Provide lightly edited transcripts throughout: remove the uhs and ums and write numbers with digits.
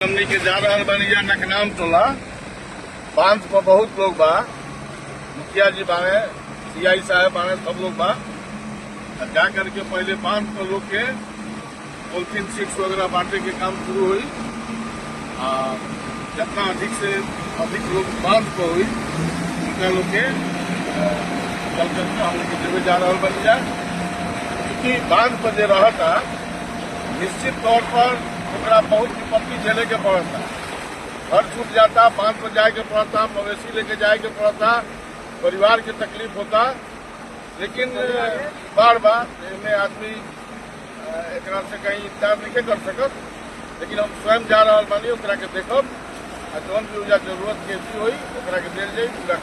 हमनी के जा रहा बानी जा नखनाम टोला बांध पर बहुत लोग बा, मुखिया जी बाने, सीआई साहब बाने, सब लोग बा। जा करके पहले बांध पर लोग के पॉलिथीन सीट्स वगैरह बांटे के काम शुरू हुई। जितना अधिक से अधिक लोग बांध पर हुई उनका लोग के चल करके हम लोग जगह जा रहा बन जाए, क्योंकि बांध पर जो रहा था निश्चित तौर पर ओकरा बहुत विपत्ति झेले के पड़ता, घर छूट जाता, बांध पर जाए के पड़ता, मवेशी लेके जाए के पड़ता, परिवार की तकलीफ होता। लेकिन बार बार में आदमी एक से कहीं इंतजार नहीं कर सकत, लेकिन हम स्वयं जा रहा बानी ओकरा के देखब, जौन भी उजा जरूरत के भी हुई ओकरा के देल जाई पूरा।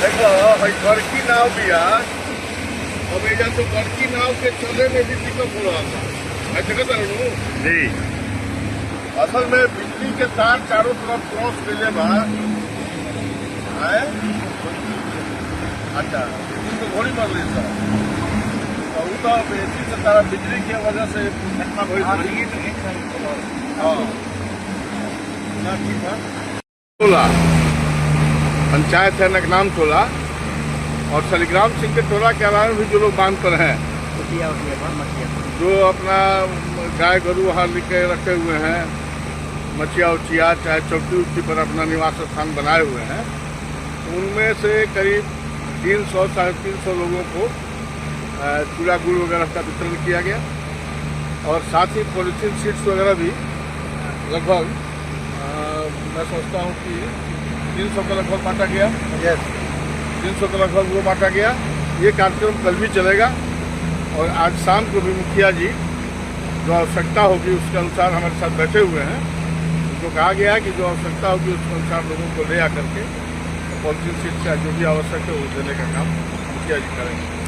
देखो बड़की नाव बिया, अब एजा तो बड़की नाव के चले में भी दिक्कत हो रहा था। देखो तरनू जी, असल में बिजली के तार चारों तरफ क्रॉस मिले बा। अच्छा तो घोड़ी मर रही सर, तो बेसी से तारा बिजली की वजह से घटना हुई। हाँ ठीक है। टोला पंचायत है नखनाम टोला, और शालिग्राम सिंह के टोला के अलावा भी जो लोग बांध पर हैं, जो अपना गाय गरु वहाँ लेके रखे हुए हैं, मछिया उचिया चाहे चौकी उच्ची पर अपना निवास स्थान बनाए हुए हैं, उनमें से करीब 300-350 लोगों को चूड़ा गुड़ वगैरह का वितरण किया गया, और साथ ही पॉलिथीन सीट्स वगैरह भी लगभग मैं सोचता हूँ कि 300 का लगभग बांटा गया। 300 का लगभग वो बांटा गया। ये कार्यक्रम कल भी चलेगा, और आज शाम को भी मुखिया जी जो आवश्यकता होगी उसके अनुसार हमारे साथ बैठे हुए हैं। उनको कहा गया है कि जो आवश्यकता होगी उसके अनुसार लोगों को ले आकर के पॉलिथीन सीट से जो भी आवश्यक है वो देने का काम मुखिया जी करेंगे।